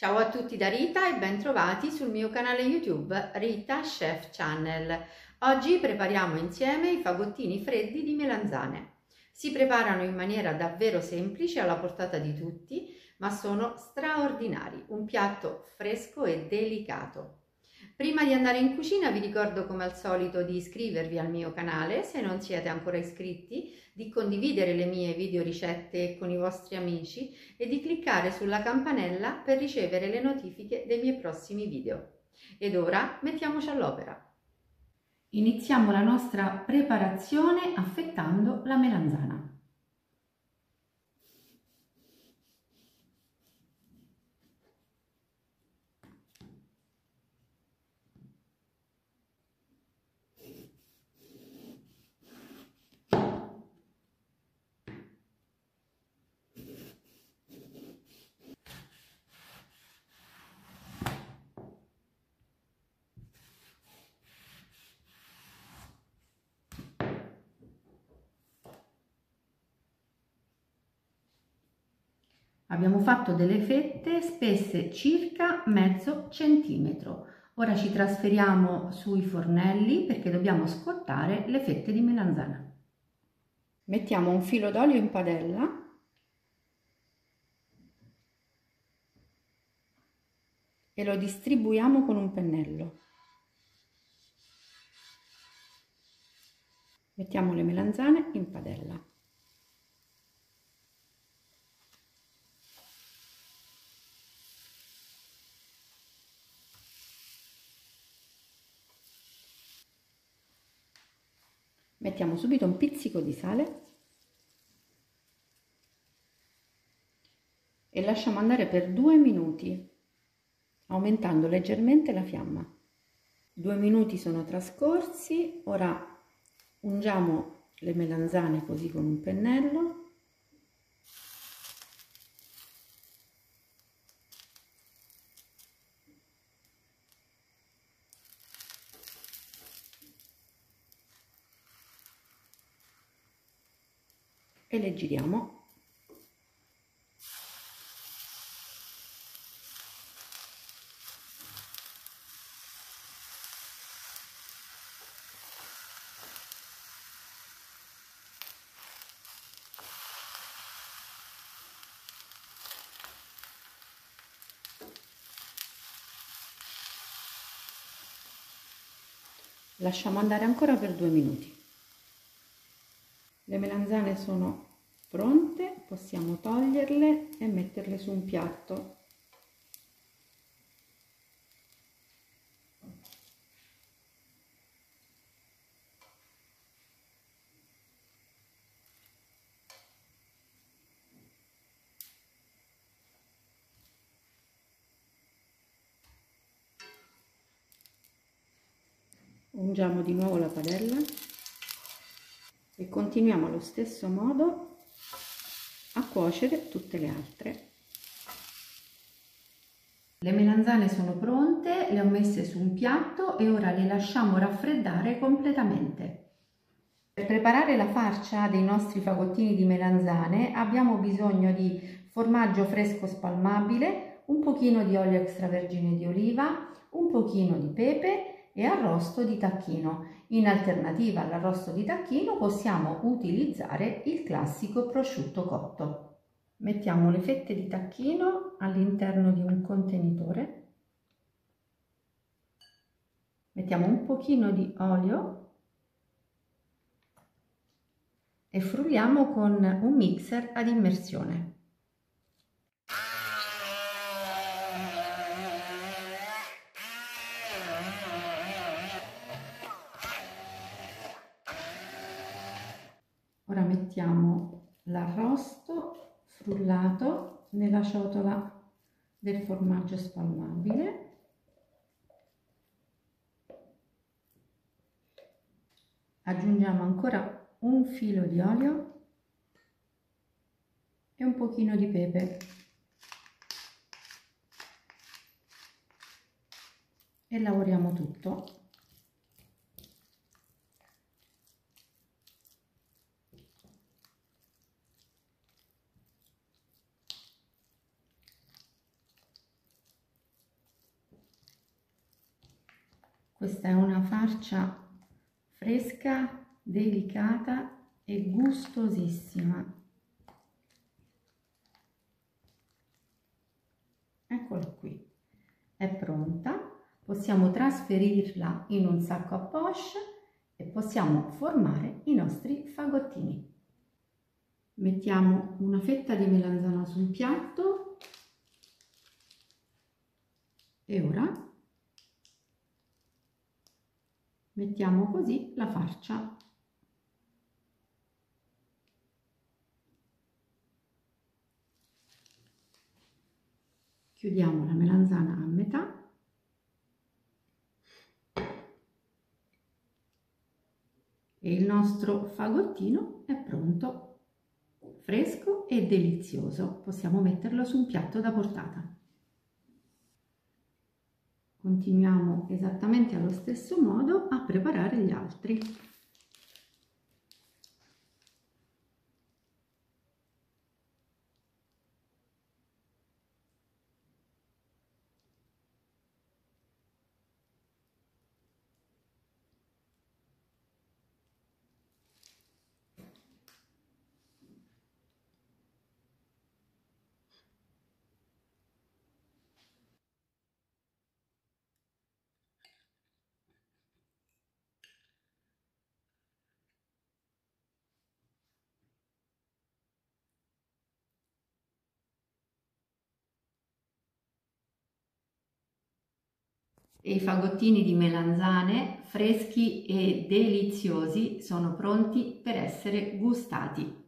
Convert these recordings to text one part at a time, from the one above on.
Ciao a tutti da Rita e ben trovati sul mio canale YouTube Rita Chef Channel. Oggi prepariamo insieme i fagottini freddi di melanzane. Si preparano in maniera davvero semplice, alla portata di tutti, ma sono straordinari, un piatto fresco e delicato. Prima di andare in cucina vi ricordo come al solito di iscrivervi al mio canale se non siete ancora iscritti, di condividere le mie video ricette con i vostri amici e di cliccare sulla campanella per ricevere le notifiche dei miei prossimi video. Ed ora mettiamoci all'opera. Iniziamo la nostra preparazione affettando la melanzana. Abbiamo fatto delle fette spesse circa mezzo centimetro. Ora ci trasferiamo sui fornelli perché dobbiamo scottare le fette di melanzana. Mettiamo un filo d'olio in padella e lo distribuiamo con un pennello. Mettiamo le melanzane in padella. Mettiamo subito un pizzico di sale e lasciamo andare per 2 minuti, aumentando leggermente la fiamma. 2 minuti sono trascorsi, ora ungiamo le melanzane così con un pennello. E le giriamo. Lasciamo andare ancora per 2 minuti. Le melanzane sono pronte, possiamo toglierle e metterle su un piatto. Ungiamo di nuovo la padella e continuiamo allo stesso modo a cuocere tutte le altre. Le melanzane sono pronte, le ho messe su un piatto e ora le lasciamo raffreddare completamente. Per preparare la farcia dei nostri fagottini di melanzane abbiamo bisogno di formaggio fresco spalmabile, un pochino di olio extravergine di oliva, un pochino di pepe e arrosto di tacchino. In alternativa all'arrosto di tacchino possiamo utilizzare il classico prosciutto cotto. Mettiamo le fette di tacchino all'interno di un contenitore, mettiamo un pochino di olio e frulliamo con un mixer ad immersione. Ora mettiamo l'arrosto frullato nella ciotola del formaggio spalmabile. Aggiungiamo ancora un filo di olio e un pochino di pepe e lavoriamo tutto. Questa è una farcia fresca, delicata e gustosissima. Eccola qui, è pronta. Possiamo trasferirla in un sacco a poche e possiamo formare i nostri fagottini. Mettiamo una fetta di melanzana sul piatto e ora mettiamo così la farcia. Chiudiamo la melanzana a metà e il nostro fagottino è pronto, fresco e delizioso. Possiamo metterlo su un piatto da portata. Continuiamo esattamente allo stesso modo a preparare gli altri. E i fagottini di melanzane freschi e deliziosi sono pronti per essere gustati.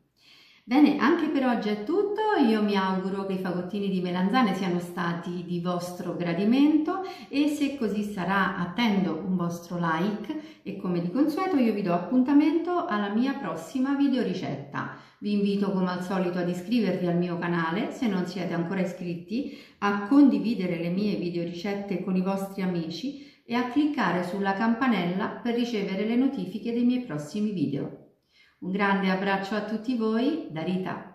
Bene, anche per oggi è tutto. Io mi auguro che i fagottini di melanzane siano stati di vostro gradimento e se così sarà attendo un vostro like e come di consueto io vi do appuntamento alla mia prossima videoricetta. Vi invito come al solito ad iscrivervi al mio canale se non siete ancora iscritti, a condividere le mie videoricette con i vostri amici e a cliccare sulla campanella per ricevere le notifiche dei miei prossimi video. Un grande abbraccio a tutti voi da Rita.